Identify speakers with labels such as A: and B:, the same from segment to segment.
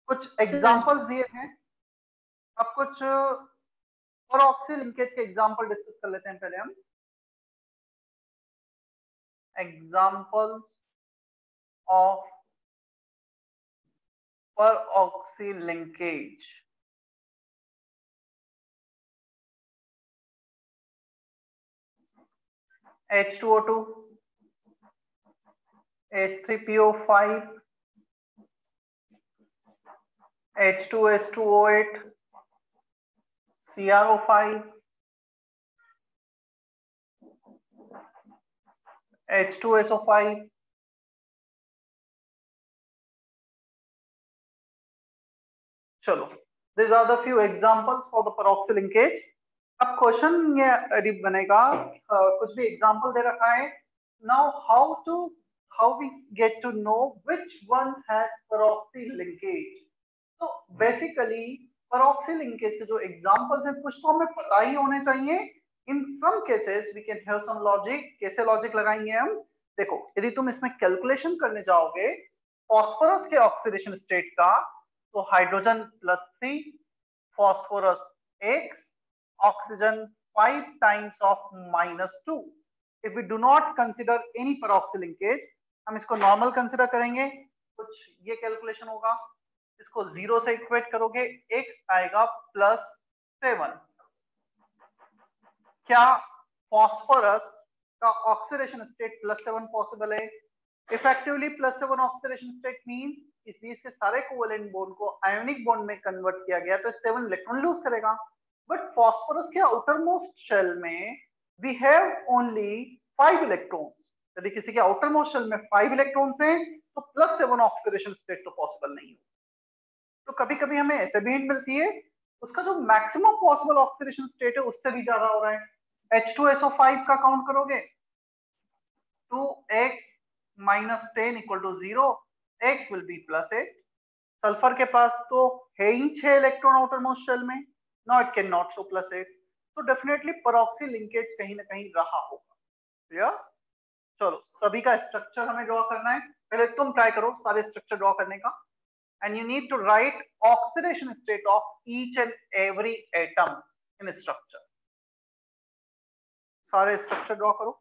A: कुछ
B: sir
A: examples दिए हैं। अब कुछ परऑक्सी लिंकेज के एग्जांपल डिस्कस कर लेते हैं पहले हम। Examples of परऑक्सी linkage. H2O2, H3PO5, H2S2O8, CrO5, H2SO5, चलो, these are the few examples for the peroxy linkage। अब क्वेश्चन ये बनेगा, कुछ भी एग्जांपल दे रखा है। Now how we get to know which one has peroxy linkage। तो बेसिकली peroxy linkage के जो एग्जांपल्स हैं कुछ तो हमें पता ही होने चाहिए। In some cases we can have some logic. कैसे लॉजिक लगाएंगे हम? देखो, यदि तुम इसमें कैलकुलेशन करने जाओगे फॉस्फोरस के ऑक्सीडेशन स्टेट का, तो hydrogen +3, phosphorus X, oxygen 5 times of -2। if we do not consider any peroxy linkage, हम इसको नॉर्मल कंसिडर करेंगे। कुछ ये कैलकुलेशन होगा, इसको 0 से इक्वेट करोगे, X आएगा +7। क्या फॉस्फोरस का ऑक्सीडेशन स्टेट +7 पॉसिबल है? इफेक्टिवली +7 ऑक्सीडेशन स्टेट मींस इसके सारे कोवेलेंट बॉन्ड को आयोनिक बॉन्ड में कन्वर्ट किया गया, तो 7 इलेक्ट्रॉन लूज करेगा। बट फॉस्फोरस के आउटर मोस्ट शेल में वी हैव ओनली 5 इलेक्ट्रॉन्स। यदि किसी के आउटर मोस्ट शेल में 5 इलेक्ट्रॉन्स हैं तो +7 ऑक्सीडेशन स्टेट तो पॉसिबल नहीं है। तो कभी कभी हमें ऐसे भी हिंट मिलती है उसका जो मैक्सिमम पॉसिबल ऑक्सीडेशन स्टेट है उससे भी ज्यादा हो रहा है। H2SO5 का काउंट करोगे, 2x - 10 = 0, x will be +8। Sulphur के पास तो है ही 6 इलेक्ट्रॉन आउटर मोस्ट शेल में, now it can not show +8। तो डेफिनेटली परऑक्सी लिंकेज कहीं ना कहीं रहा होगा। क्लियर? चलो, सभी का स्ट्रक्चर हमें ड्रॉ करना है। पहले तुम ट्राई करो सारे स्ट्रक्चर ड्रॉ करने का, and you need to write oxidation state of each and every atom in structure। सारे स्ट्रक्चर ड्रॉ करो।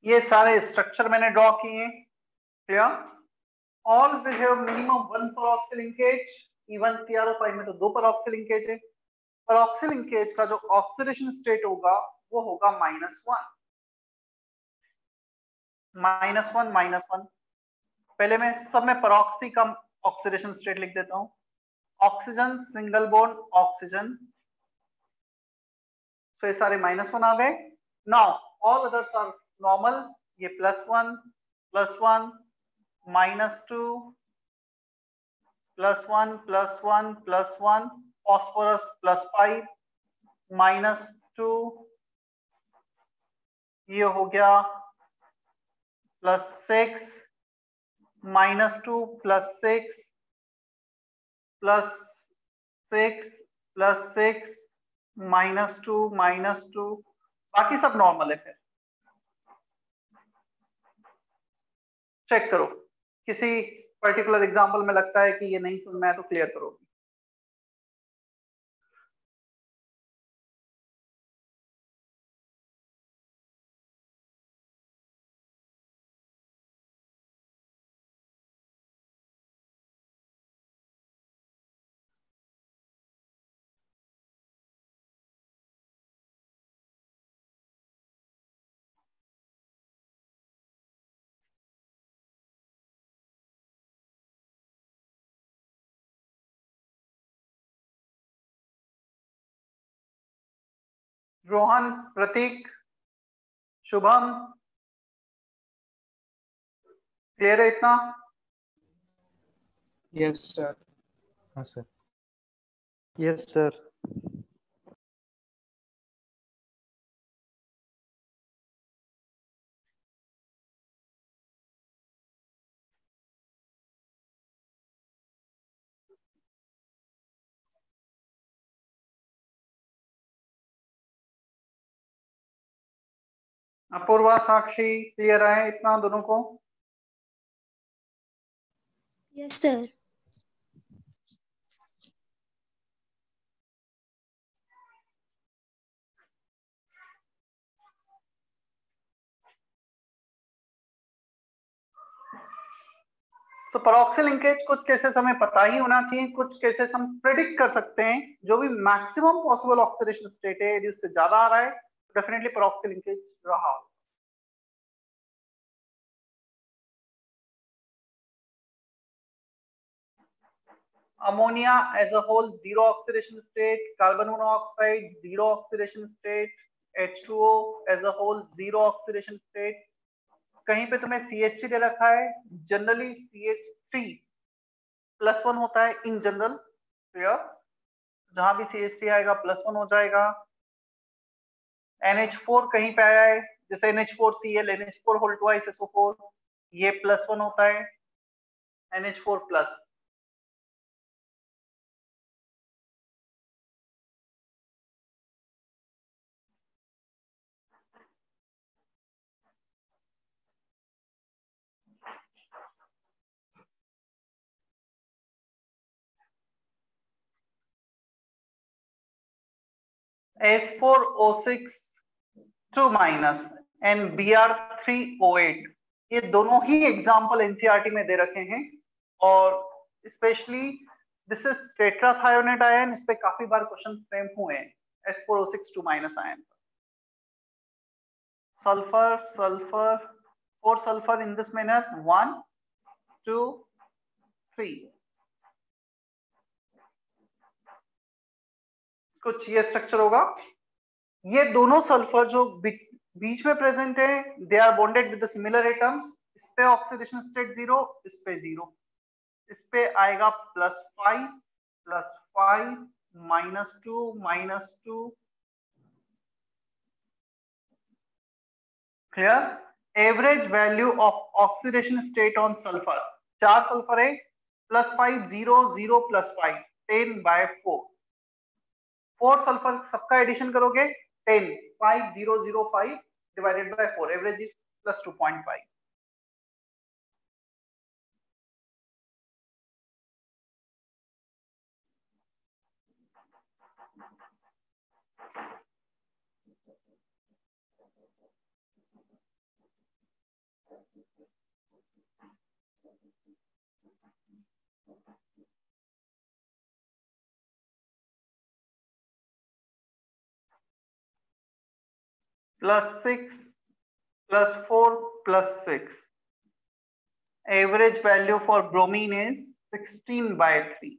A: ये सारे स्ट्रक्चर मैंने ड्रॉ किए हैं। Clear? All will have minimum one peroxyl linkage. Even CrO5 में तो दो पेरोक्सिल लिंकेज है। पेरोक्सिल लिंकेज का जो ऑक्सीडेशन स्टेट होगा वो होगा -1। -1 पहले मैं सब में पेरोक्सी का ऑक्सीडेशन स्टेट लिख देता हूं। ऑक्सीजन सिंगल बॉन्ड ऑक्सीजन, तो ये सारे -1 आ गए। Now all others are normal. ये +1 +1 -2 +1 +1 +1, फॉस्फोरस +5 -2, ये हो गया +6 -2 +6 +6 +6 -2 -2, बाकी सब नॉर्मल है। फिर चेक करो, किसी पर्टिकुलर एग्जांपल में लगता है कि ये नहीं समझ में आया तो क्लियर करो। रोहन, प्रतीक, शुभम, क्लियर है इतना?
B: Yes sir. हाँ sir.
C: Yes sir.
A: Apurva, Sakshi, clear है इतना दोनों को?
D: Yes sir.
A: तो पेरोक्सिल लिंकेज कुछ केसेस हमें पता ही होना चाहिए, कुछ केसेस हम प्रेडिक्ट कर सकते हैं। जो भी मैक्सिमम पॉसिबल ऑक्सीडेशन स्टेट है, यदि उससे ज्यादा आ रहा है तो डेफिनेटली पेरोक्सिल लिंकेज रहा हो। Ammonia as a whole zero oxidation state, carbon monoxide zero oxidation state, H2O as a whole zero oxidation state. कहीं पे तुम्हें CH3 दे रखा है, जनरली CH3 +1 होता है इन जनरल। जहां भी CH3 आएगा +1 हो जाएगा। NH4 कहीं पे आया है, जैसे NH4Cl, NH4 whole twice SO4, ये +1 होता है, NH4+। S4O6 2- एंड Br3O8, ये दोनों ही एग्जाम्पल एनसीईआरटी में दे रखे हैं। और specially this is tetrathionate ion, इस पे काफी बार क्वेश्चन फ्रेम हुए हैं S4O6 2- ion. Sulphur sulphur 4 sulphur in this manner 1 2 3, कुछ ये स्ट्रक्चर होगा। ये दोनों सल्फर जो बीच में प्रेजेंट है, they are bonded with the similar atoms. इस पे ऑक्सीडेशन स्टेट 0, इस पे 0, इस पे आएगा +5 +5 -2 -2। Clear? Average value of oxidation state on sulphur, 4 sulphur है, +5 0 0 +5 10/4। 4 सल्फर सबका एडिशन करोगे 10, 5005 divided by 4, average is +2.5। +6 +4 +6. Average value for bromine is 16/3.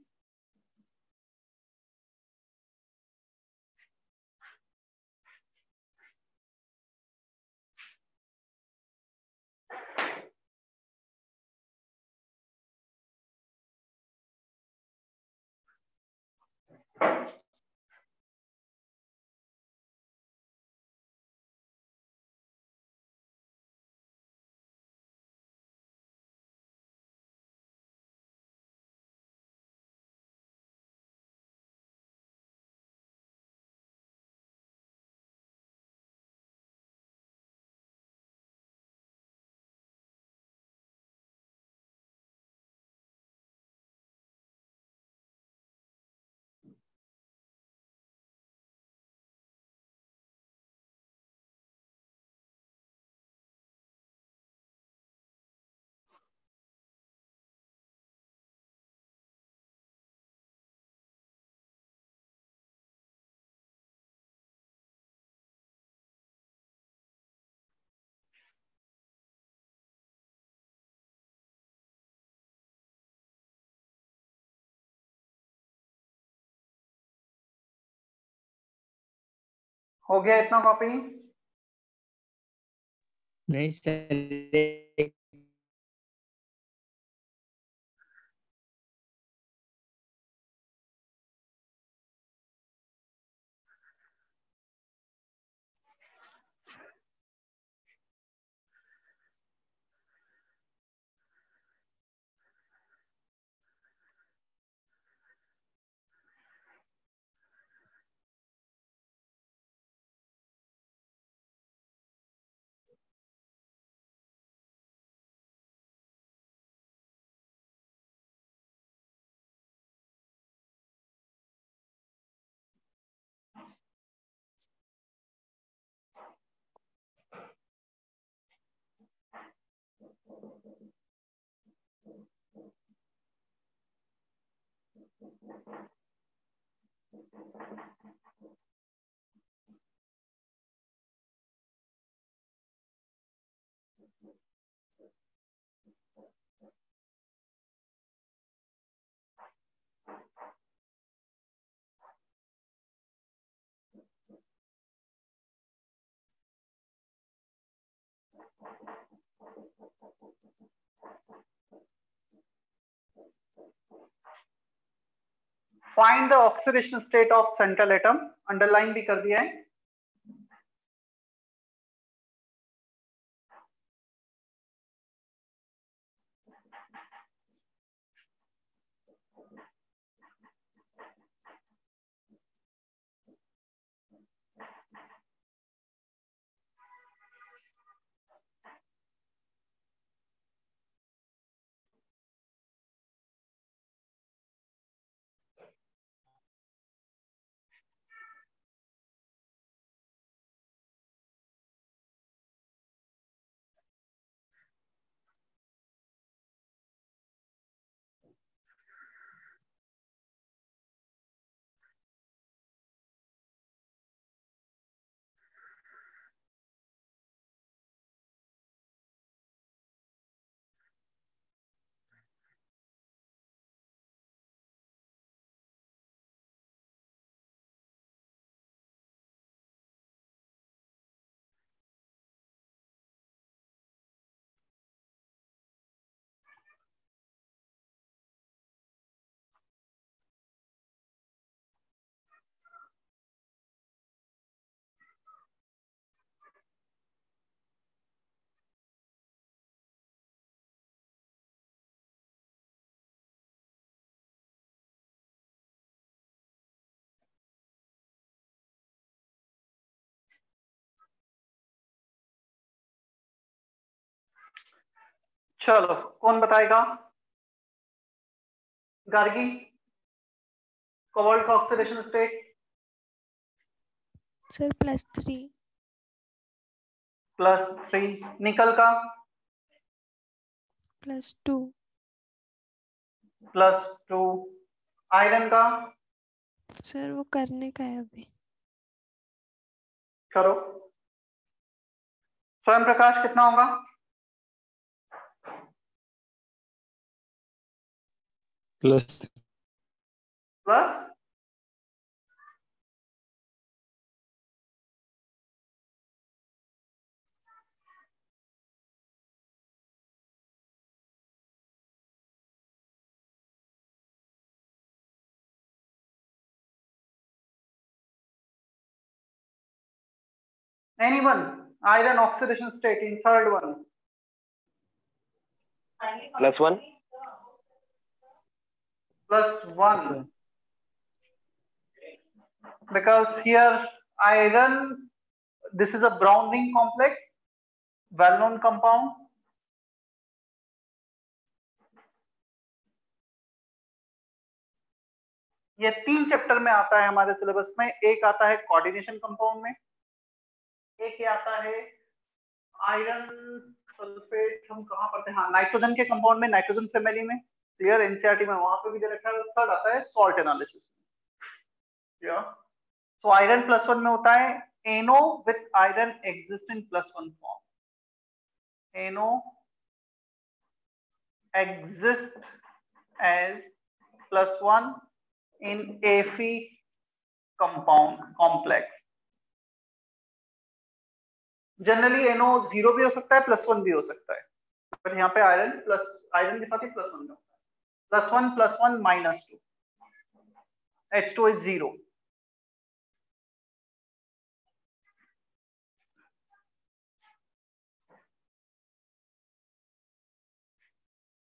A: हो गया इतना कॉपी?
C: नहीं sir.
A: Find the oxidation state of central atom, underline भी कर दिया है। चलो कौन बताएगा? गार्गी, कोबाल्ट का ऑक्सीडेशन स्टेट
D: सर +3।
A: +3, निकल का
D: +2,
A: +2, आयरन का
D: सर वो करने का है अभी।
A: करो। स्वयं प्रकाश कितना होगा?
C: Plus
A: plus anyone iron oxidation state in third one?
E: +1.
A: +1, because here iron, this is a brown ring complex, well known compound. ये 3 चैप्टर में आता है हमारे सिलेबस में। एक आता है कोऑर्डिनेशन कंपाउंड में, एक ये आता है आयरन सल्फेट, हम कहाँ पढ़ते हैं, हाँ नाइट्रोजन के कंपाउंड में, नाइट्रोजन फैमिली में, क्लियर, एनसीईआरटी में वहां पे भी दे रखा है। थर्ड आता है सॉल्ट एनालिसिस में। तो आयरन +1 में होता है NO with iron exist in +1 form, NO exist as +1 in Fe compound complex. Generally NO 0 भी हो सकता है, +1 भी हो सकता है, पर यहाँ पे आयरन के साथ ही +1 में होता है। +1 +1 -2, H2 is 0.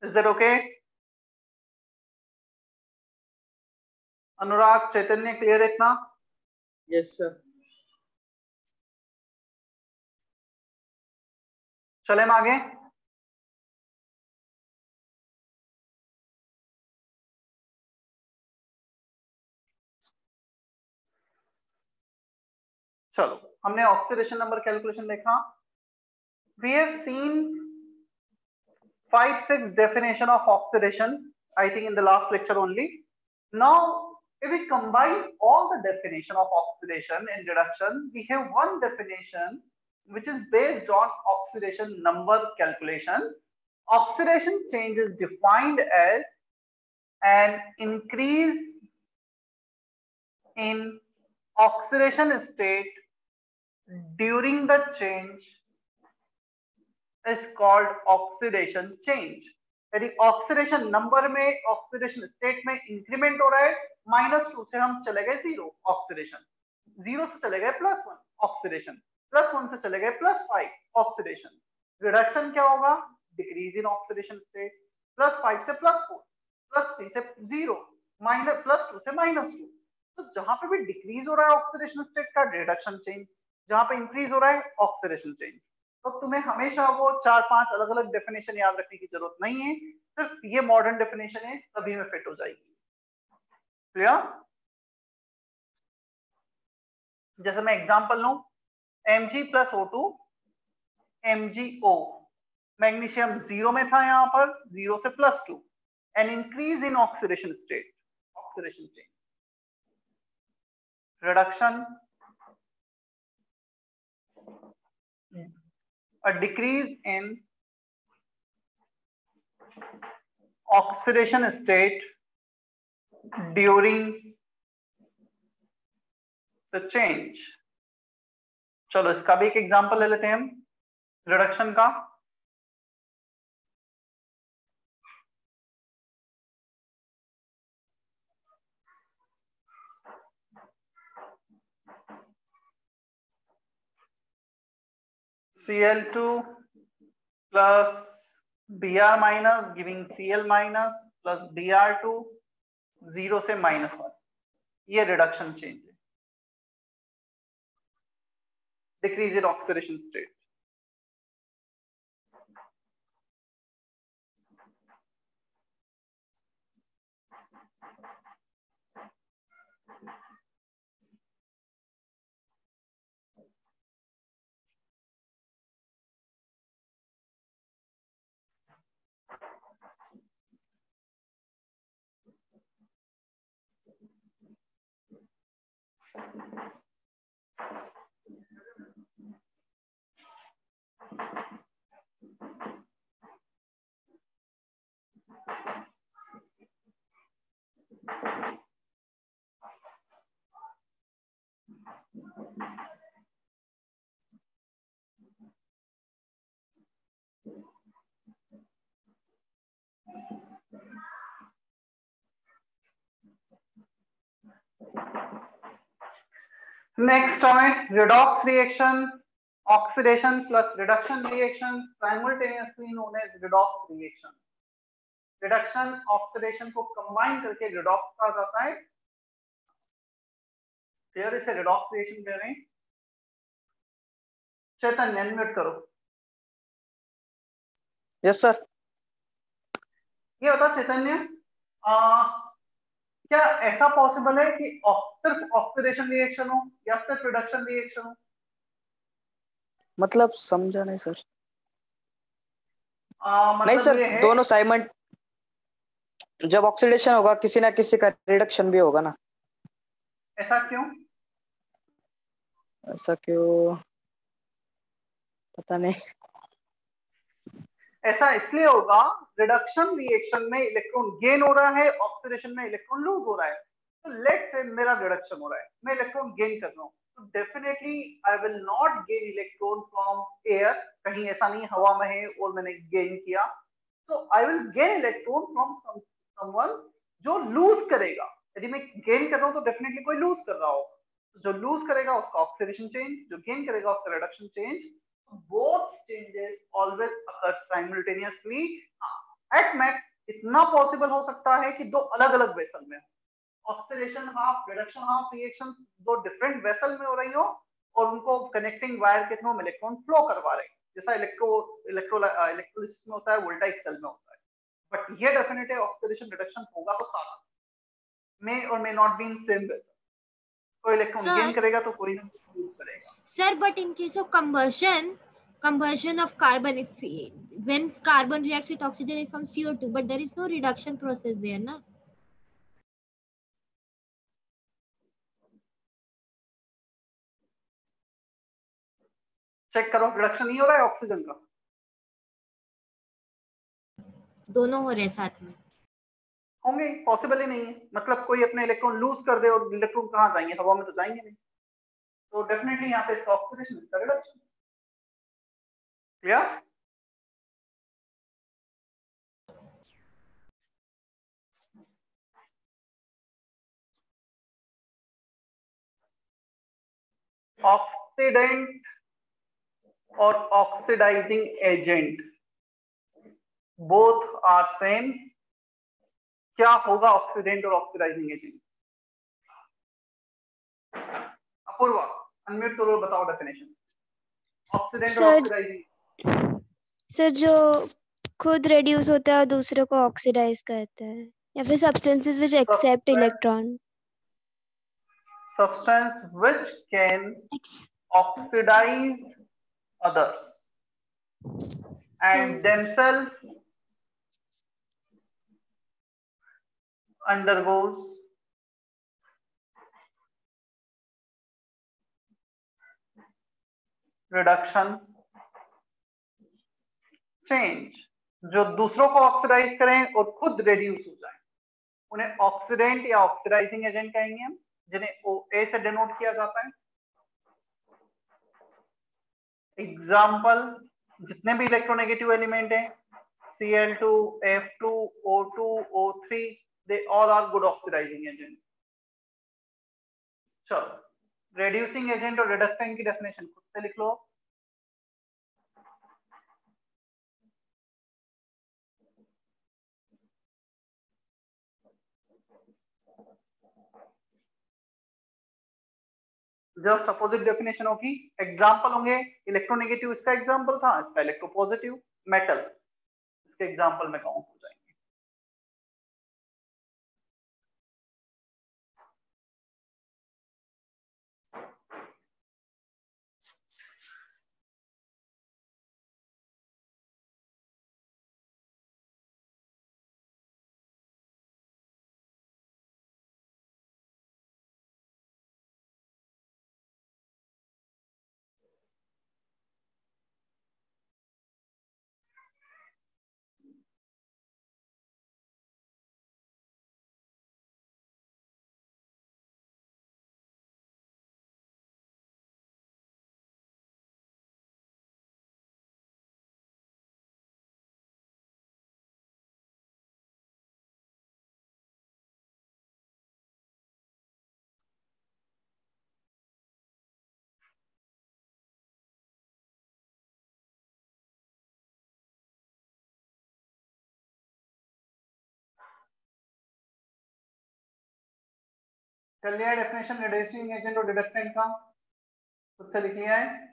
A: Is that okay? Anurag, Chaitanya, clear है इतना?
F: Yes sir.
A: चले हम आगे। चलो, हमने ऑक्सीडेशन नंबर कैलकुलेशन देखा। We have seen 5-6 definition of oxidation, I think in the last lecture only. Now, if we combine all the definition of oxidation and reduction, we have one definition which is based on oxidation number calculation. Oxidation change is defined as an increase in oxidation state during the change is called oxidation change. यदि oxidation number में, oxidation state में increment हो रहा है, -2 से हम चले गए 0 ऑक्सीडेशन, 0 से चले गए +1 ऑक्सीडेशन, +1 से चले गए +5 ऑक्सीडेशन। रिडक्शन क्या होगा? डिक्रीज इन ऑक्सीडेशन स्टेट, +5 से +4, +3 से 0, +2 से -2। तो जहां पे भी डिक्रीज हो रहा है ऑक्सीडेशन स्टेट का, रिडक्शन चेंज, जहां पे इंक्रीज हो रहा है ऑक्सीडेशन चेंज। तो तुम्हें हमेशा वो 4-5 अलग अलग डेफिनेशन याद रखने की जरूरत नहीं है, सिर्फ ये मॉडर्न डेफिनेशन है, सभी में फिट हो जाएगी। क्लियर? जैसे मैं एग्जांपल लूं, Mg + O2 MgO, मैग्नीशियम 0 में था, यहां पर 0 से +2, an increase in oxidation state, oxidation change, reduction, a decrease in oxidation state during the change. चलो इसका भी एक एग्जांपल ले लेते हैं हम रिडक्शन का। Cl2 plus Br minus giving Cl minus plus Br2, 0 से -1, ये रिडक्शन चेंज है, decrease in oxidation state. Next हमें redox reaction, oxidation plus reduction reaction simultaneously known as redox reaction. Reduction oxidation को कंबाइन करके redox कहा जाता है। Clear, इसे redox रिएक्शन कह रहे हैं। चेतन अनम्यूट करो।
B: Yes sir.
A: ये बता चैतन्य, क्या ऐसा पॉसिबल है कि सिर्फ ऑक्सीडेशन रिएक्शन हो या सिर्फ रिडक्शन रिएक्शन हो?
B: मतलब समझा नहीं सर।
A: मतलब
B: नहीं सर,
A: ये है,
B: दोनों साइमल्ट, जब ऑक्सीडेशन होगा किसी ना किसी का रिडक्शन भी होगा ना।
A: ऐसा क्यों?
B: ऐसा क्यों पता नहीं।
A: ऐसा इसलिए होगा, रिडक्शन रिएक्शन में इलेक्ट्रॉन गेन हो रहा है, ऑक्सीडेशन में इलेक्ट्रॉन लूज हो रहा है। तो लेट से मेरा रिडक्शन हो रहा है, मैं इलेक्ट्रॉन गेन कर रहा हूँ, तो definitely I will not gain electron from air. कहीं ऐसा नहीं हवा में है और मैंने गेन किया, तो I will gain electron from someone जो लूज करेगा। यदि मैं गेन कर रहा हूँ तो डेफिनेटली कोई लूज कर रहा होगा, जो लूज करेगा उसका ऑक्सीडेशन चेंज, जो गेन करेगा उसका reduction change. both changes always occur simultaneously. at max इतना पॉसिबल हो सकता है कि दो अलग अलग वेसल में oxidation half reduction half reaction दो डिफरेंट वेसल में हो रही हो और उनको कनेक्टिंग वायर के थ्रू इलेक्ट्रॉन फ्लो करवा रहे हैं, जैसा इलेक्ट्रोलिसिस में होता है, वोल्टाइक सेल में होता है। बट ये डेफिनेटली ऑक्सीडेशन रिडक्शन होगा तो साथ में और may not be in same vessel. कोई इलेक्ट्रॉन गेन करेगा तो कोई ना यूज करेगा।
E: Sir, but in case of combustion of carbon, when carbon reacts with oxygen it forms CO2, but there is no reduction process there, na?
A: Check करो, reduction नहीं हो रहा है ऑक्सीजन का?
E: दोनों हो रहे साथ में।
A: होंगे, पॉसिबल ही नहीं है। मतलब कोई अपने इलेक्ट्रॉन लूज कर दे और इलेक्ट्रॉन कहाँ जाएंगे, हवा में तो जाएंगे नहीं। तो डेफिनेटली यहाँ पे इसका ऑक्सीडेशन, इसका रिडक्शन। क्लियर? ऑक्सीडेंट और oxidising agent both are same. क्या होगा ऑक्सीडेंट और ऑक्सीडाइजिंग एजेंट? अपूर्वा अनम्यूट करो, बताओ डेफिनेशन ऑक्सीडेंट और ऑक्सीडाइजिंग।
F: सर जो खुद रिड्यूस होता है और दूसरे को ऑक्सीडाइज करता है, या फिर substances which accept electron.
A: Substance which can oxidise others and themselves undergoes reduction change। जो दूसरों को ऑक्सीडाइज करें और खुद रिड्यूस हो जाए उन्हें ऑक्सीडेंट या ऑक्सीडाइजिंग एजेंट कहेंगे हम, जिन्हें OA से डिनोट किया जाता है। एग्जाम्पल, जितने भी इलेक्ट्रोनेगेटिव एलिमेंट हैं, Cl2, F2, O2, O3, they all are good oxidizing agent। चलो, रेड्यूसिंग एजेंट और रिडक्टेंट की डेफिनेशन खुद से लिख लो। जस्ट अपोजिट डेफिनेशन होगी, एग्जाम्पल होंगे। इलेक्ट्रोनेगेटिव इसका एग्जाम्पल था, इसका इलेक्ट्रोपॉजिटिव। मेटल इसके एग्जाम्पल में काउंट हो जाएंगे। कर लिया डेफिनेशन रिड्यूसिंग एजेंट और रिडक्टेंट का, खुद से लिख लिया है।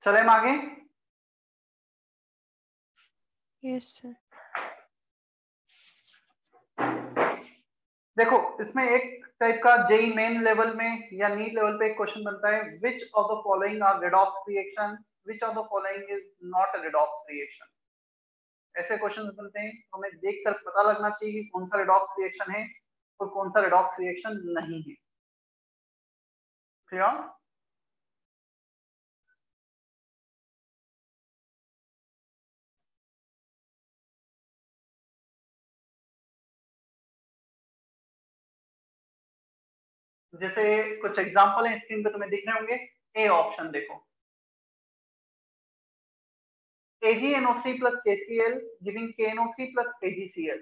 A: चले हम आगे।
D: Yes sir.
A: देखो इसमें एक टाइप का जेई मेन लेवल में या नीट लेवल पे एक क्वेश्चन बनता है, which of the following are redox reaction, which of the following is not a redox reaction. ऐसे क्वेश्चंस बनते हैं, तो हमें देखकर पता लगना चाहिए कि कौन सा रेडॉक्स रिएक्शन है और कौन सा रेडॉक्स रिएक्शन नहीं है। क्लियर? जैसे कुछ एग्जांपल है स्क्रीन पे तुम्हें दिख रहे होंगे। ए ऑप्शन देखो, AgNO3 plus KCl giving KNO3 plus AgCl.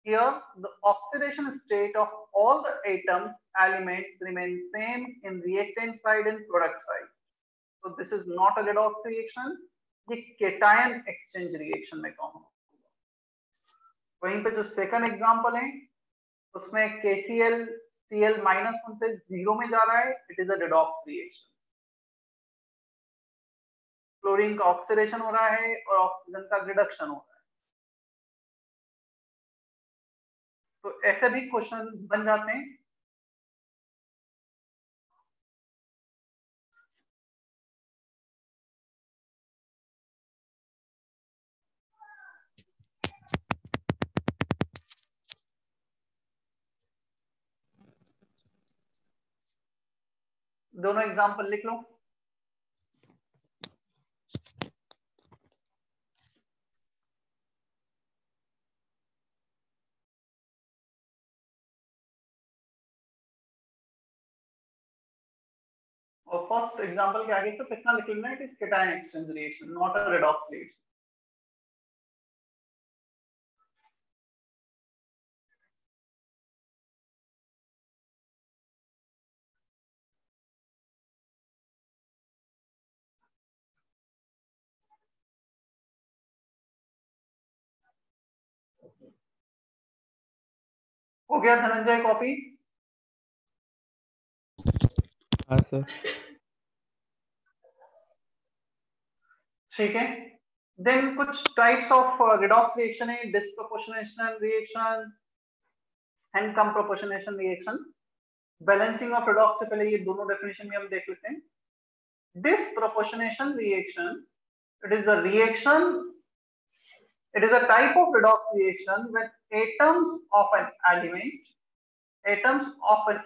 A: Here the oxidation state of all the atoms elements remain same in reactant side and product side. So this is not a redox reaction, ये cation exchange reaction में कौन होगा। वहीं पे जो second example है उसमें KCl Cl -1 से 0 में जा रहा है, it is a redox reaction। Chlorine का ऑक्सीडेशन हो रहा है और ऑक्सीजन का रिडक्शन हो रहा है। तो ऐसे भी क्वेश्चन बन जाते हैं। दोनों एग्जांपल लिख लो। और फर्स्ट एग्जांपल के आगे से कितना लिखना है, it is cation exchange reaction, not a redox reaction. हो गया धनंजय कॉपी?
C: हाँ सर।
A: ठीक है। देन कुछ टाइप्स ऑफ रेडॉक्स रिएक्शन है, disproportionation reaction and come proportionation reaction. Balancing of redox से पहले ये दोनों डेफिनेशन भी हम देख लेते हैं। Disproportionation reaction, it is a reaction, it is a type of redox reaction when atoms of an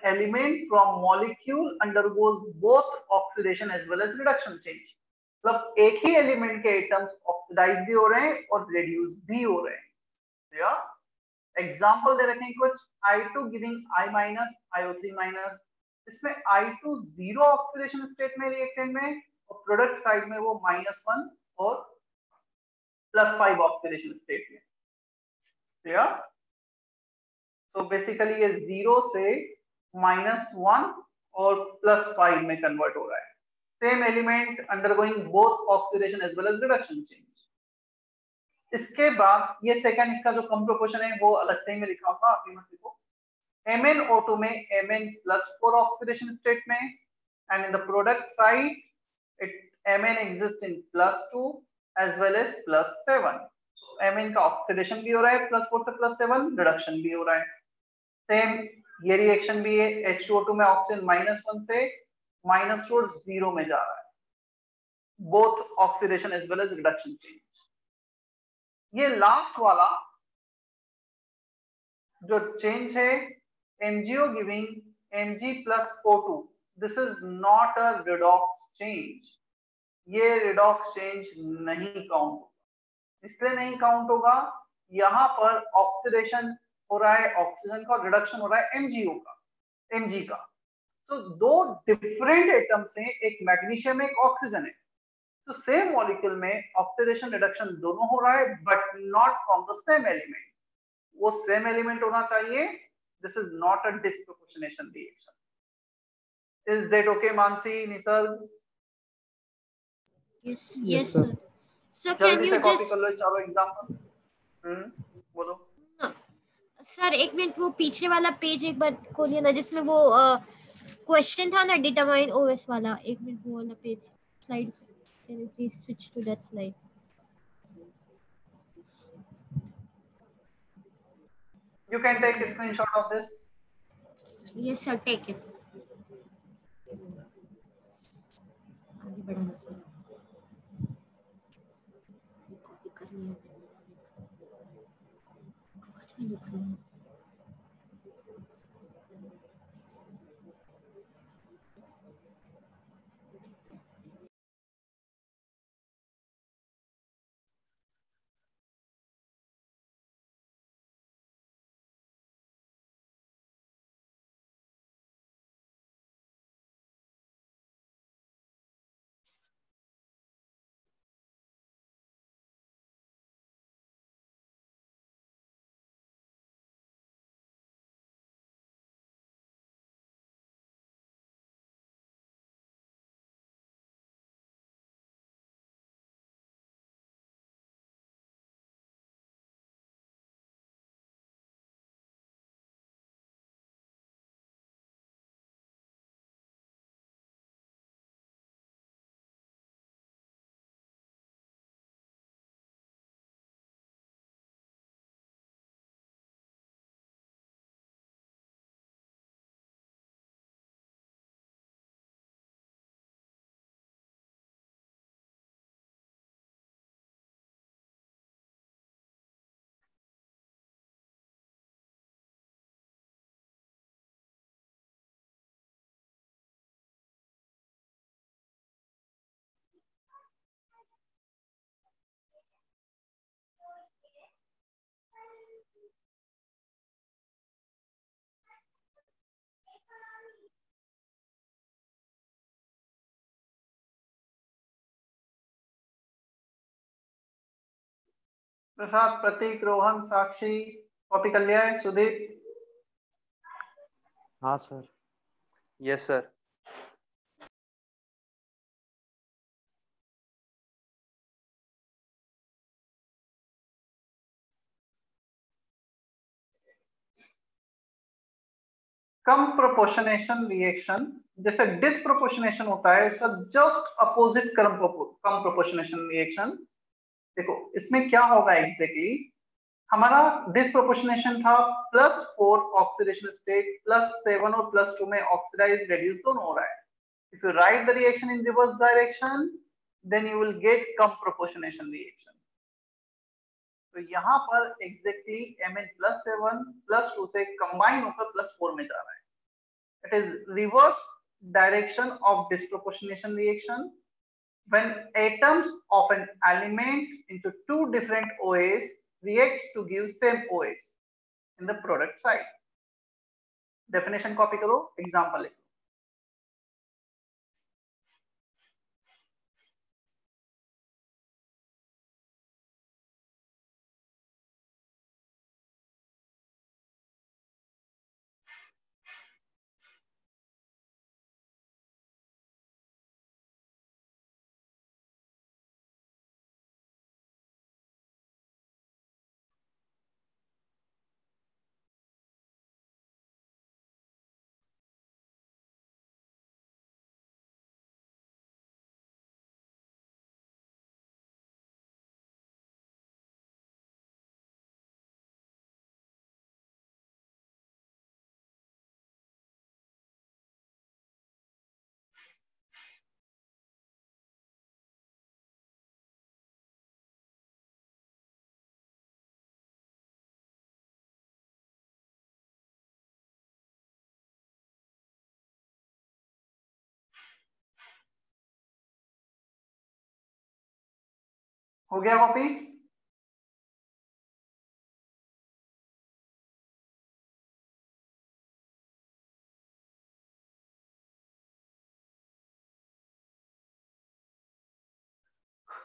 A: element from molecule undergoes both oxidation as well as reduction change। मतलब एक ही एलिमेंट के एटम्स ऑक्सीडाइज भी हो रहे हैं और reduce भी हो रहे हैं। एग्जांपल दे रखे हैं कुछ, I2 गिविंग I- IO3-, इसमें I2 जीरो ऑक्सीडेशन स्टेट में रिएक्टेंट में और प्रोडक्ट साइड में वो -1 और +5 ऑक्सीडेशन स्टेट में। क्लियर? तो बेसिकली ये 0 से -1 और +5 में कन्वर्ट हो रहा है। Same element undergoing both oxidation as well as reduction change. इसके बाद ये सेकंड, इसका जो कम प्रोपोर्शन है वो अलग से ही मैं लिखाऊंगा, अभी मत लिखो। MnO2 में Mn+4 ऑक्सीडेशन स्टेट में, and in the product side Mn exists in +2 as well as +7। Mn का ऑक्सीडेशन भी हो रहा है +4 से +7, रिडक्शन भी हो रहा है। सेम ये रिएक्शन भी है, H2O2 में ऑक्सीजन -1 से -4 0 में जा रहा है, both oxidation as well as reduction change. ये लास्ट वाला जो चेंज है MgO giving Mg+O2, this is not a redox change. ये रिडॉक्स चेंज नहीं काउंट होगा। इसलिए नहीं काउंट होगा, यहाँ पर ऑक्सीडेशन हो रहा है ऑक्सीजन का, रिडक्शन हो रहा है MgO का। mg का। तो दो डिफरेंट एटम्स हैं, एक मैग्नीशियम एक ऑक्सीजन है, तो सेम मॉलिक्यूल में ऑक्सीडेशन रिडक्शन दोनों हो रहा है but not from the same element. वो सेम एलिमेंट होना चाहिए। This is not a disproportionation reaction. Is that okay Mansi, Nisarga?
E: Yes,
C: Yes,
E: yes,
C: sir.
E: sir. Sir, can
A: जल्दी
E: you
A: से कॉपी
E: just
A: कर लो चारों एग्जांपल। बोलो।
E: सर एक मिनट, वो पीछे वाला पेज एक बार खोलिए ना, जिसमें वो क्वेश्चन था ना, डिटरमाइन ओएस वाला। एक मिनट, वो वाला page, slide, can you please switch to that slide?
A: You can take a screenshot of this.
E: Yes sir, take it. आगे बढ़ाना सर, कॉपी कर लिया बहुत ही लिख रही हूँ।
A: प्रसाद, प्रतीक, रोहन, साक्षी कॉपी कर लिया है? सुदीप?
B: हाँ sir.
G: Yes sir.
A: Comproportionation reaction, जैसे डिसप्रोपोर्शनेशन होता है, उसका just opposite comproportionation reaction. देखो इसमें क्या होगा एग्जैक्टली, हमारा डिसप्रोपोर्शनेशन था +4 ऑक्सीडेशन स्टेट, +7 और +2 में ऑक्सीडाइज रेड्यूस दोनों हो रहा है। If you write the reaction in reverse direction then you will get comproportionation reaction. तो यहाँ पर एग्जैक्टली Mn+7 +2 से कंबाइन होकर +4 में जा रहा है। It is reverse direction of disproportionation reaction when atoms of an element into two different OAs reacts to give same OAs in the product side. Definition copy करो, example लिखो। हो गया copy?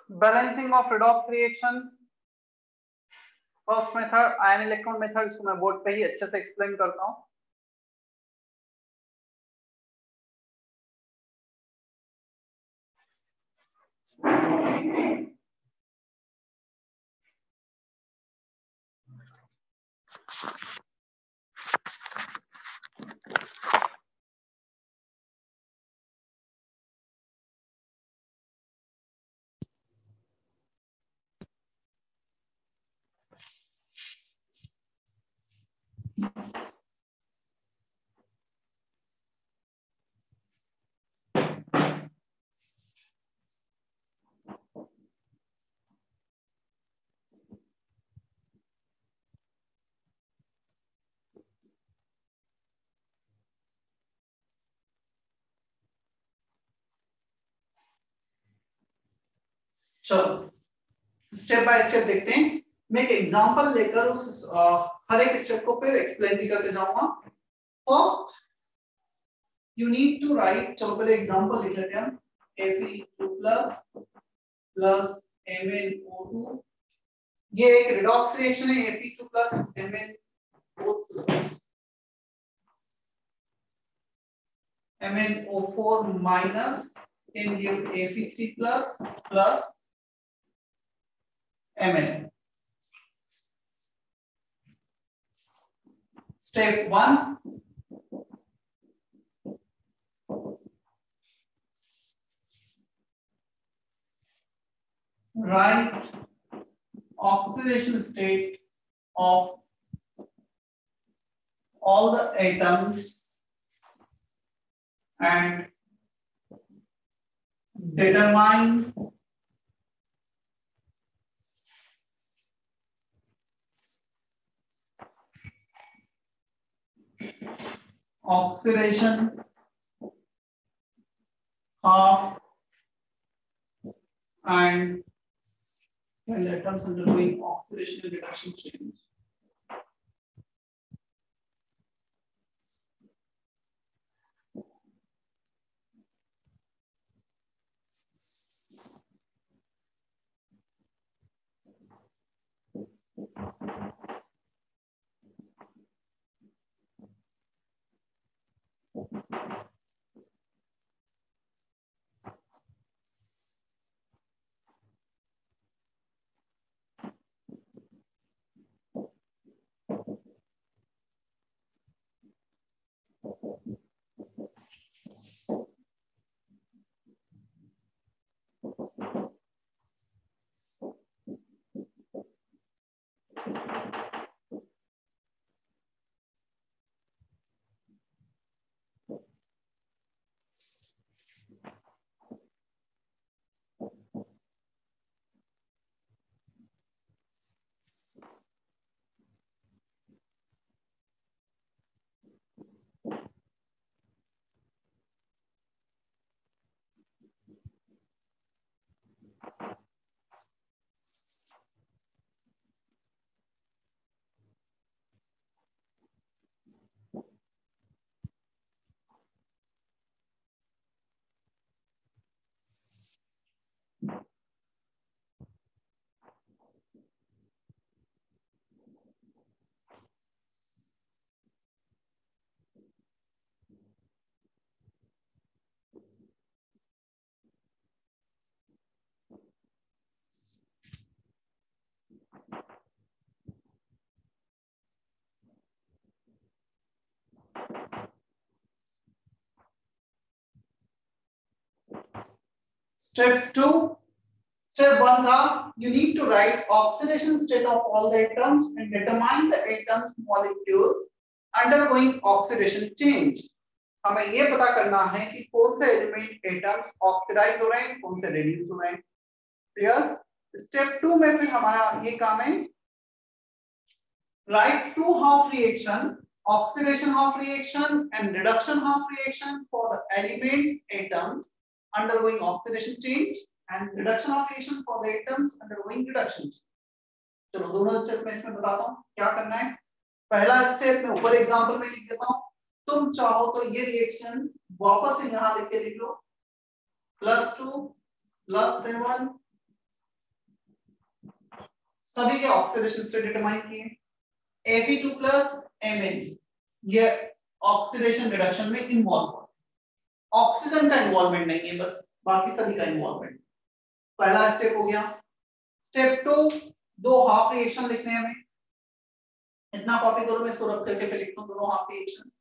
A: Balancing of redox reaction, first method ion electron method, इसको मैं board पे ही अच्छे से explain करता हूँ। चलो स्टेप बाय स्टेप देखते हैं। मैं एक एग्जांपल लेकर उस हर एक स्टेप को फिर एक्सप्लेन भी करते जाऊंगा। First you need to write, चलो पहले एग्जांपल लिख लेते हैं हम। Fe2+ प्लस MnO2, ये एक रिडॉक्स रिएक्शन है। Fe2 plus MnO4 minus can give Fe3 plus Mn. Step 1, write oxidation state of all the atoms and determine oxidation half and when the atoms undergoing oxidation and reduction change. Step 2, step 1 था, you need to write oxidation state of all the atoms and determine the atoms molecules undergoing oxidation change. हमें ये पता करना है कि कौन से element atoms oxidise हो रहे हैं, कौन से रिड्यूस हो रहे हैं। क्लियर? स्टेप 2 में फिर हमारा ये काम है, write two half reaction, oxidation half reaction and reduction half reaction for the elements atoms undergoing oxidation change and reduction of reaction for the atoms undergoing reduction. चलो दोनों स्टेप में इसमें बताता हूँ क्या करना है। पहला स्टेप में ऊपर एग्जांपल में लिख देता हूँ, तुम चाहो तो ये रिएक्शन वापस से यहाँ लिख के लिख लो, +2 +7 सभी के ऑक्सीडेशन स्टेट डिटरमाइन किए। Fe2 प्लस Mn ये ऑक्सीडेशन रिडक्शन में इन्वॉल्व हो, ऑक्सीजन का इन्वॉल्वमेंट नहीं है, बस बाकी सभी का इन्वॉल्वमेंट। पहला स्टेप हो गया। स्टेप 2 दो हाफ रिएक्शन लिखने हैं हमें, इतना कॉपी करो, मैं इसको रब करके फिर लिखता हूं दोनों half reaction.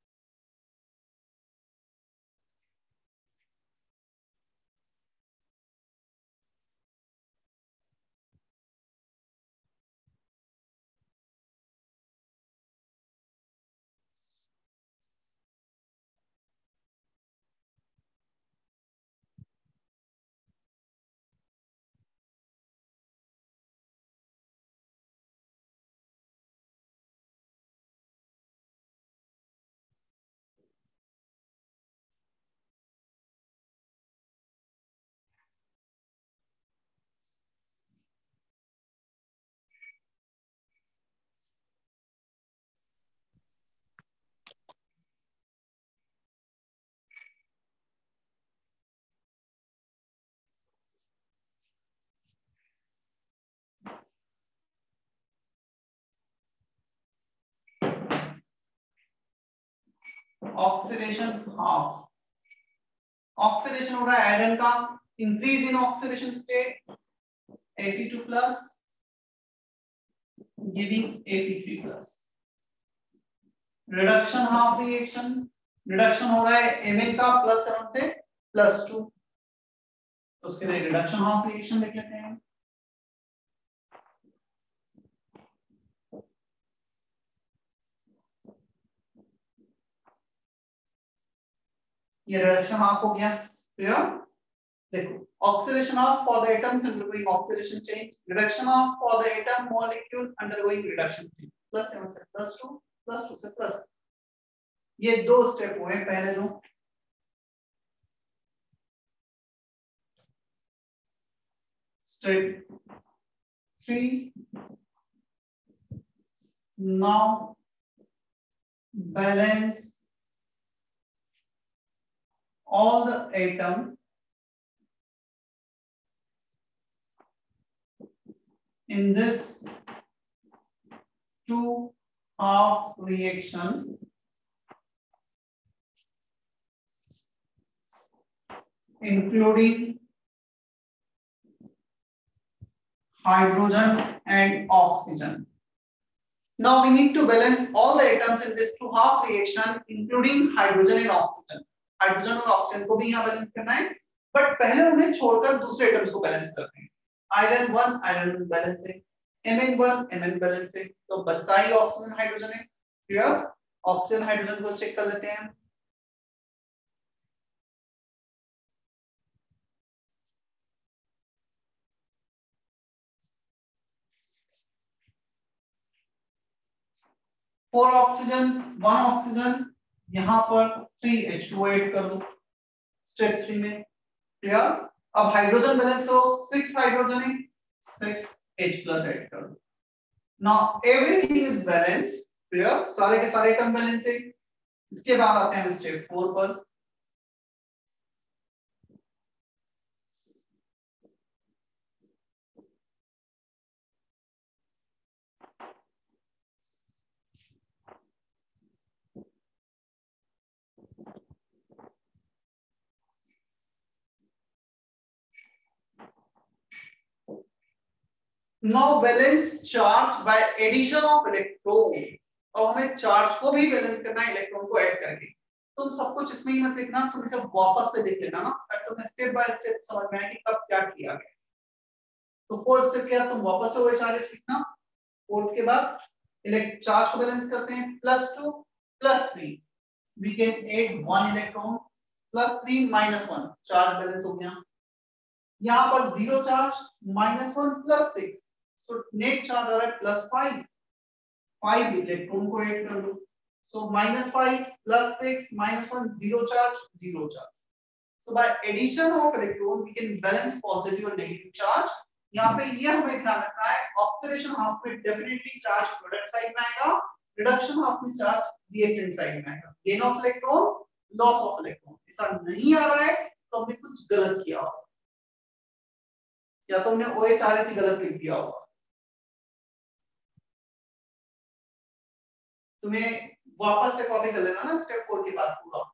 A: Oxidation half, oxidation हो रहा है आयरन का, increase in oxidation state Fe2 plus giving Fe3 plus. Reduction half reaction, reduction हो रहा है Mn का +7 से +2, तो उसके लिए रिडक्शन हाफ रिएक्शन लिख लेते हैं। ये रिडक्शन हाफ हो गया। क्लियर? देखो oxidation of for the atoms undergoing oxidation change, reduction of for the atom molecule undergoing reduction change, +7 से +2, +2 से +, ये दो स्टेप हुए पहले दो। Step 3 now balance all the atom in this two half reaction including hydrogen and oxygen. Now we need to balance all the atoms in this two half reaction including hydrogen and oxygen. Hydrogen और oxygen को भी यहाँ balance करना है, but पहले उन्हें छोड़कर दूसरे एटम्स को बैलेंस करते हैं। आयरन 1 आयरन बैलेंस है, Mn1 Mn बैलेंस है, तो बचता ही ऑक्सीजन हाइड्रोजन है। क्लियर? ऑक्सीजन हाइड्रोजन को चेक कर लेते हैं। फोर ऑक्सीजन 1 ऑक्सीजन, यहां पर 3H2 ऐड कर दो स्टेप 3 में। क्लियर? अब हाइड्रोजन बैलेंस करो, 6 हाइड्रोजन है, 6H+ ऐड कर दो। Now everything is balance. Clear? सारे के सारे एटम बैलेंस है। इसके बाद आते हैं स्टेप 4 पर। Now balance charge by addition of electron। और हमें चार्ज को भी बैलेंस करना है इलेक्ट्रॉन को ऐड करके। तुम सब कुछ इसमें ही मत लिखना, तुम इसे वापस से लिख लेना ना, ताकि तुम्हें स्टेप बाय स्टेप समझ में आए कि कब क्या किया गया। तो फोर्थ स्टेप क्या, तुम वापस से वही चार्जेस लिखना। फोर्थ के बाद चार्ज को बैलेंस करते हैं, +2 +3 we can add 1 electron, +3 -1 charge balance हो गया। यहाँ पर 0 चार्ज, -1 +6, so नेट चार्ज आ रहा है +5, 5 इलेक्ट्रॉन को ऐड कर लो, so -5 +6 -1 0 charge 0 charge। so by addition of electron we can balance positive और negative charge। यहाँ पे ये हमें ध्यान रखना है, ऑक्सीडेशन हाफ में डेफिनेटली चार्ज प्रोडक्ट साइड में आएगा, रिडक्शन हाफ में चार्ज रिएक्टेंट साइड में आएगा। Gain of electron, loss of electron, ऐसा नहीं आ रहा है तो हमने कुछ गलत किया होगा, या तो हमने OH RH गलत लिख दिया होगा। तुम्हें वापस से कॉपी कर लेना ना स्टेप 4 की बात पूरा।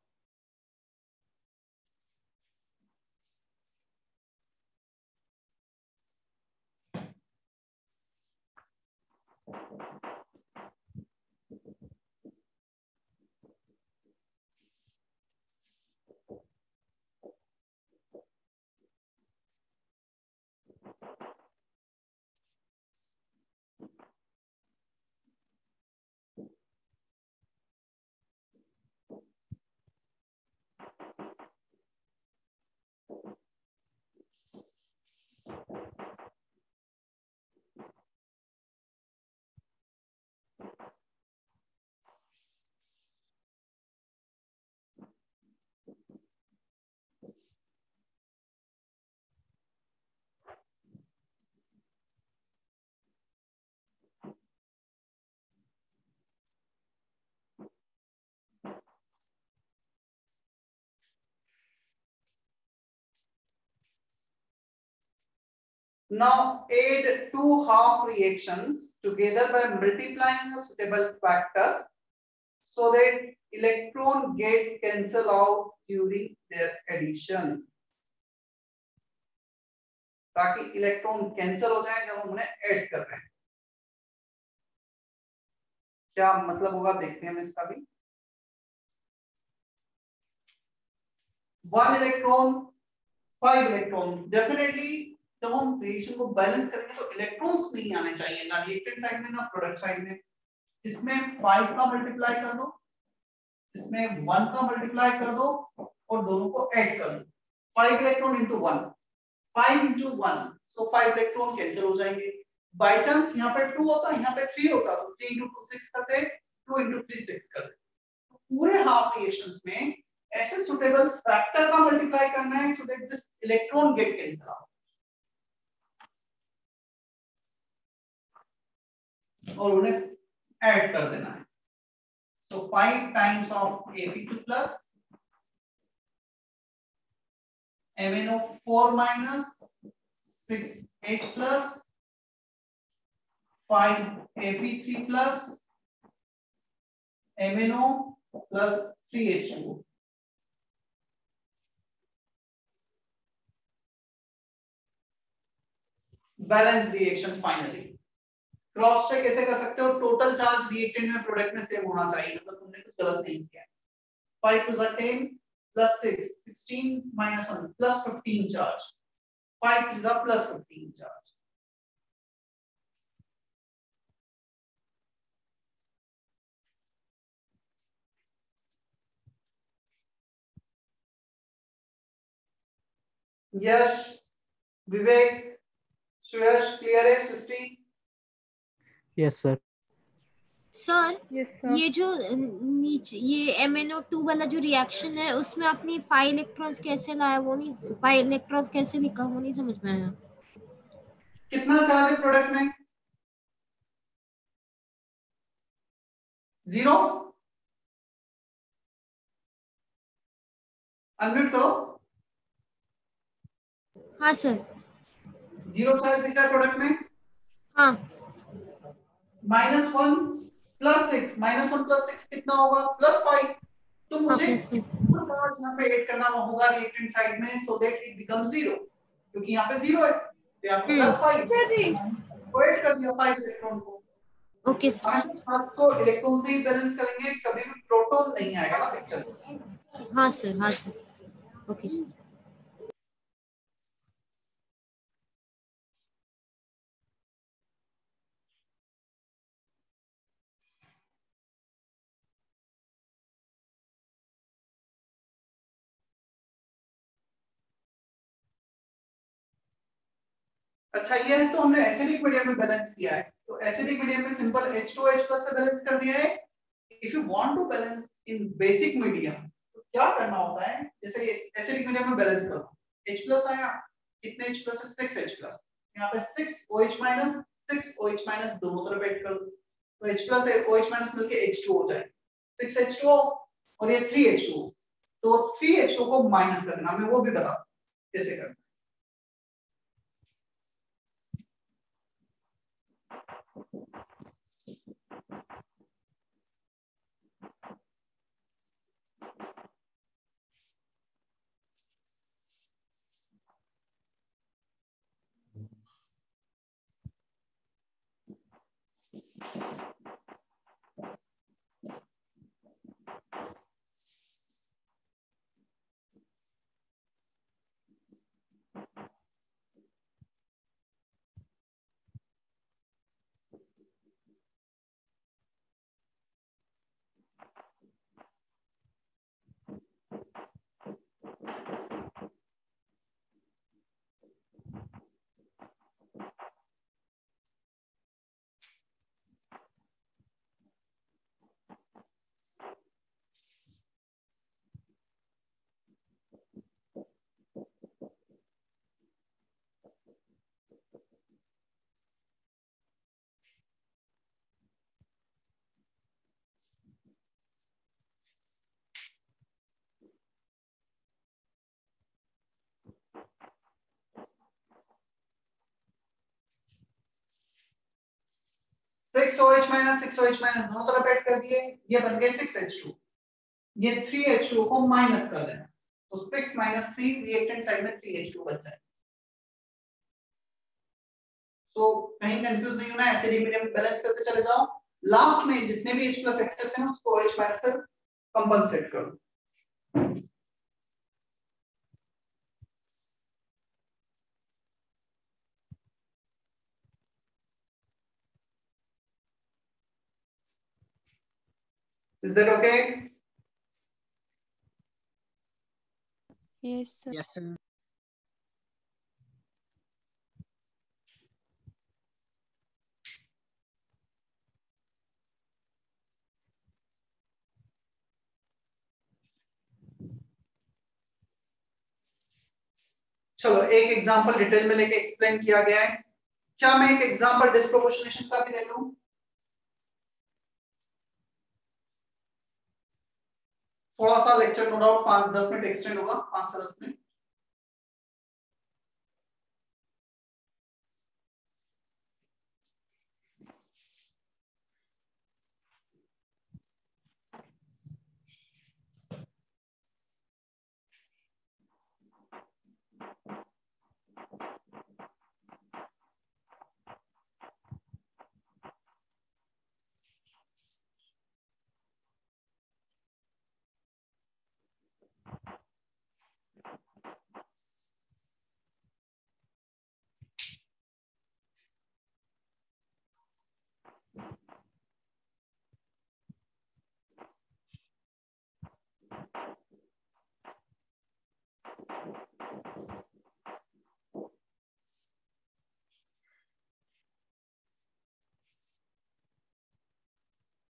A: Now add two half reactions together by multiplying a suitable factor so that electron get cancel out during their addition, ताकि इलेक्ट्रॉन कैंसिल हो जाए जब हम उन्हें ऐड कर रहे हैं। क्या मतलब होगा देखते हैं हम इसका भी। 1 इलेक्ट्रॉन 5 इलेक्ट्रॉन, डेफिनेटली जब हम रिएक्शन को बैलेंस करेंगे तो इलेक्ट्रॉन्स नहीं आने चाहिए ना रिएक्टेंट साइड में ना प्रोडक्ट साइड में। इसमें 5 का मल्टीप्लाई कर दो, इसमें 1 का मल्टीप्लाई कर दो और दोनों को ऐड कर दो। 5 इलेक्ट्रॉन इंटू 1, 5 इंटू 1, सो 5 इलेक्ट्रॉन कैंसिल हो जाएंगे। बाय चांस यहाँ पे 2 होता, यहाँ पे 3 होता तो 3 इंटू 2 6 करते, 2 इंटू 3 6 करते। पूरे हाफ रिएक्शंस में ऐसे सुटेबल फैक्टर का मल्टीप्लाई करना है so that this electron get cancel out और उन्हें ऐड कर देना है। So 5 times of Ap2 plus MnO4 minus 6H plus 5 Ap3 plus MnO plus 3H2। Balance reaction finally. Cross check कैसे कर सकते हो? टोटल चार्ज रिएक्टेंट में प्रोडक्ट में सेम होना चाहिए, मतलब तुमने कुछ गलत नहीं किया। 5 to 10 plus 6 16 minus 1 plus 15 charge, 5 is a plus 15 charge। Yash, Vivek, Suyash, clear है Srishti?
C: Yes sir.
E: Sir
D: Yes, sir.
E: ये जो नीचे ये MnO2 वाला जो रिएक्शन है उसमें आपने 5 इलेक्ट्रॉन्स कैसे लाया, वो नहीं 5 इलेक्ट्रॉन्स कैसे लिखा वो नहीं समझ में आया।
A: कितना चार्ज है प्रोडक्ट में? 0। अनम्यूट करो।
E: हाँ सर।
A: 0 चार्ज दिखा है प्रोडक्ट में।
E: हाँ
A: -1 प्लस 6, -1 प्लस 6 कितना होगा? +5। तो मुझे चार्ज यहाँ पे ऐड करना होगा रिएक्टेंट साइड में सो दैट इट बिकम 0, क्योंकि यहाँ पे 0 है तो यहाँ पे +5 को ऐड कर दिया 5 इलेक्ट्रॉन को।
E: Okay sir.
A: आपको इलेक्ट्रॉन से ही बैलेंस करेंगे, कभी भी प्रोटॉन नहीं आएगा ना पिक्चर में।
E: हाँ सर ओके सर।
A: अच्छा ये है तो हमने एसिडिक मीडियम में बैलेंस किया है, तो एसिडिक मीडियम में सिंपल H2H+ से बैलेंस कर दिया है। If you want to balance in basic medium तो क्या करना होता है, जैसे एसिडिक मीडियम में बैलेंस करो, H+ आया, कितने H+ है? 6H+, यहाँ पे 6OH- 6OH- दोनों तरफ ऐड कर दो तो H+ है OH- मिलके H2 हो जाए, 6H2 और ये 3H2, तो 3H2 को माइनस करना, मैं वो भी बता कैसे करना। 6OH माइनस दोनों तरफ ऐड कर दिए, ये बन गए 6H2, ये 3H2 को माइनस कर देना, तो 6 माइनस 3 रिएक्टेंट साइड में 3H2 बच जाए। तो कहीं कंफ्यूज नहीं होना, ऐसे मीडियम बैलेंस करते चले जाओ, लास्ट में जितने भी H प्लस एक्सेस हैं उसको OH माइनस से कंपनसेट करो। Is that okay?
D: Yes, sir.
C: Yes, sir.
A: चलो एक एग्जांपल डिटेल में लेके एक्सप्लेन किया गया है। क्या मैं एक एग्जांपल डिस्प्रोपोर्शनेशन का भी ले लूं? थोड़ा सा lecture no doubt 5-10 minute extend होगा, 5 से 10 मिनट।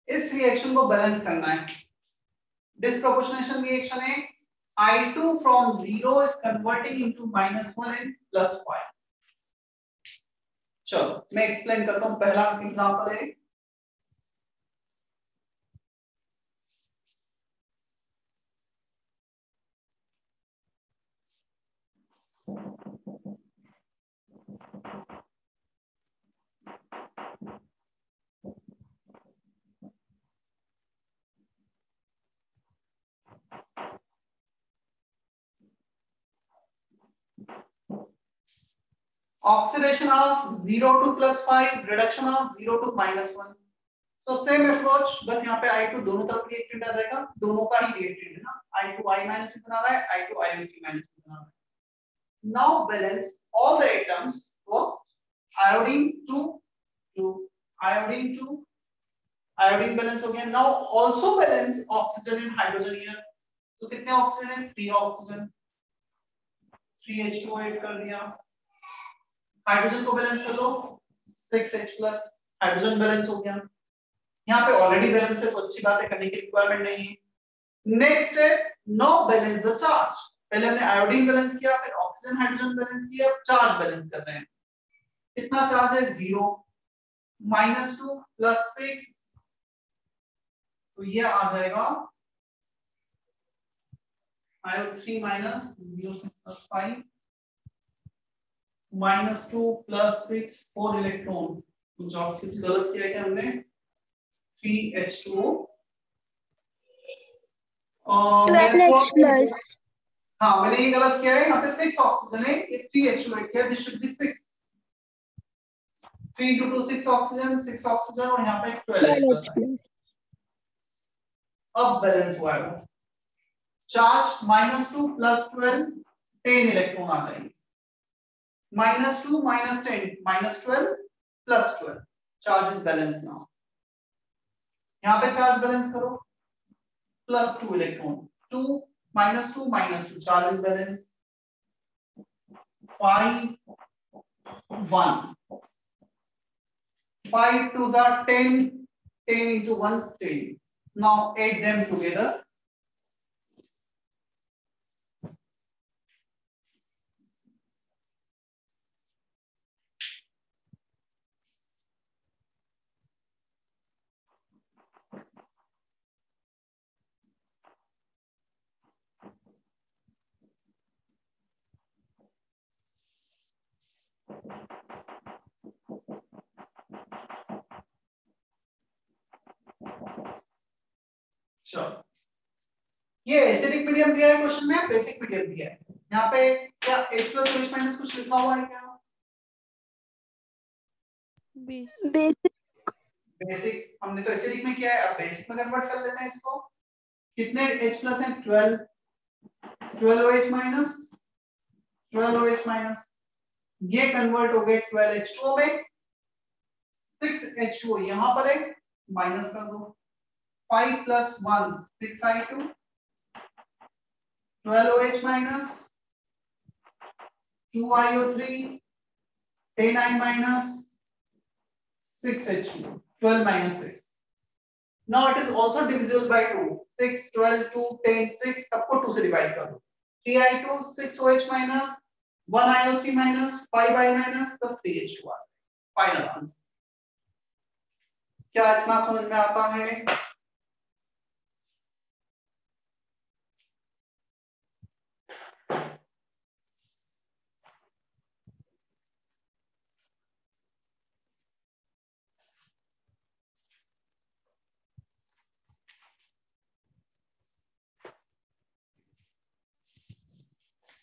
A: इस रिएक्शन को बैलेंस करना है। डिस्प्रोपोर्शनेशन रिएक्शन है, I2 from 0 is converting into -1 and +5। चलो मैं एक्सप्लेन करता हूं, पहला एग्जांपल है, oxidation of 0 to +5, reduction of 0 to -1। तो सेम अप्रोच, बस यहाँ पे I2 दोनों तरफ रिएक्टेंट आ जाएगा, दोनों का ही रिएक्टेंट है ना, I2 I- में बना रहा है, I2 I में बना रहा है। Now balance all the atoms, first iodine 2 iodine 2, iodine balance हो गया। Now also balance oxygen and hydrogen here। तो कितने ऑक्सीजन है? 3 ऑक्सीजन, 3H2 ऐड कर दिया। हाइड्रोजन को बैलेंस कर लो, 6H प्लस, हाइड्रोजन बैलेंस हो गया। यहाँ पे ऑलरेडी बैलेंस है तो अच्छी बात है, करने की रिक्वायरमेंट नहीं है। नेक्स्ट है नो बैलेंस द चार्ज। पहले हमने आयोडीन बैलेंस किया, फिर ऑक्सीजन हाइड्रोजन बैलेंस किया, अब चार्ज बैलेंस कर रहे हैं। कितना चार्ज है? 0, -2 + 6, तो ये आ जाएगा IO3 - 0 से +5, -2 + 6 4 इलेक्ट्रॉन। तो जॉब कुछ गलत किया है क्या हमने? 3H2O
F: 12H plus।
A: हाँ मैंने ये गलत किया है, यहाँ पे 6 ऑक्सीजन है, ये 3H2 ऐड किया, this should be 6। 3 × 2 6 oxygen, 6 oxygen और यहाँ पे 12H प्लस। अब बैलेंस हुआ है वो। चार्ज -2 + 12 10 इलेक्ट्रॉन आ जाएंगे। -2 - 10 -12 + 12, चार्ज इज बैलेंस नाउ। यहाँ पे चार्ज बैलेंस करो, +2 electron, 2 -2 -2, charge is balance. 5 1, 5 2s are 10, 10 into 1 10। Now add them together, चलो ये एसिडिक मीडियम दिया है क्वेश्चन में, बेसिक मीडियम दिया है। यहाँ पे क्या H प्लस OH माइनस कुछ लिखा हुआ है क्या? बेसिक हमने तो एसिडिक में किया है, अब बेसिक में कन्वर्ट कर लेते हैं इसको। कितने H प्लस है? 12 OH माइनस, 12 OH माइनस, ये कन्वर्ट हो गए 12 H2O में। 6 H2O यहाँ पर है, माइनस कर दो। 5 plus 1 6 I2, 12 OH minus, 2 IO3, 10 I minus, 6 H2, 12 minus 6. Now it is also divisible by 2. 6, 12, 2, 10, 6 सबको 2 से डिवाइड कर दो। 3 I2, 6 OH minus, 1 IO3 minus, 5 I minus plus 3 H2 आ जाएगा। Final answer. क्या इतना समझ में आता है?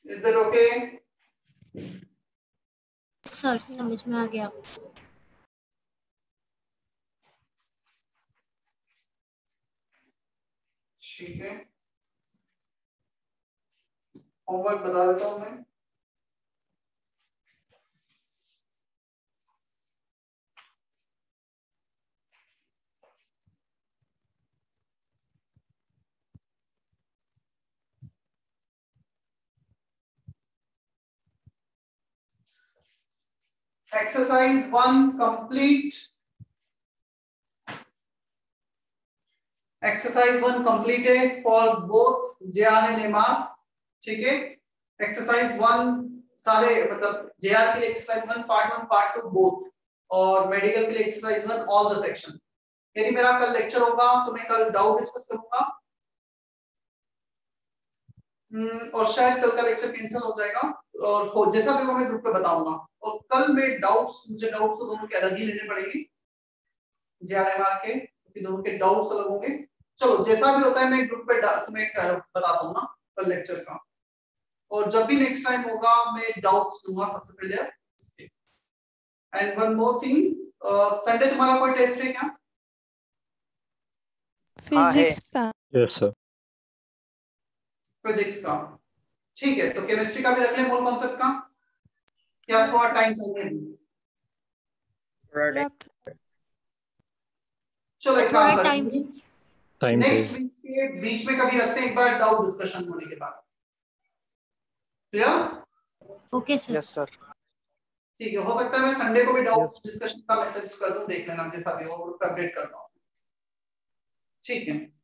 A: Is that okay?
E: सर समझ में आ गया।
A: ठीक है, होमवर्क बता देता हूं मैं। Exercise 1 complete. Exercise 1 completed for both JR and MR. ठीक है, एक्सरसाइज 1 सारे मतलब JR के लिए एक्सरसाइज 1 पार्ट 1 पार्ट 2 बोथ, और मेडिकल के लिए एक्सरसाइज 1 ऑल द सेक्शन। यदि मेरा कल लेक्चर होगा तो मैं कल डाउट डिस्कस करूंगा, और शायद कल का लेक्चर कैंसिल हो जाएगा, और जैसा भी होगा मैं ग्रुप पे बताऊंगा। और कल में मुझे डाउट्स तो दोनों के अलग ही लेने पड़ेंगे, JR MR के, क्योंकि दोनों के डाउट्स अलग होंगे। चलो जैसा भी होता है मैं ग्रुप पे तुम्हें बताता हूँ ना कल लेक्चर का, और जब भी नेक्स्ट टाइम होगा मैं डाउट्स दूंगा सबसे पहले। And one more thing, Sunday तुम्हारा कोई टेस्ट है क्या?
D: फिजिक्स का।
G: Yes sir.
A: फिजिक्स का, ठीक है। तो केमिस्ट्री का भी रख लें, मोल कॉन्सेप्ट का। क्या थोड़ा टाइम चाहिए? चलो एक काम करते हैं, नेक्स्ट वीक के बीच में कभी रखते हैं, एक बार डाउट डिस्कशन होने के बाद। Clear?
E: Okay sir.
B: Yes sir.
A: ठीक है, हो सकता है मैं संडे को भी डाउट डिस्कशन का मैसेज कर दूं, देख लेना जैसा भी हो, ग्रुप पे अपडेट करता हूं। ठीक है।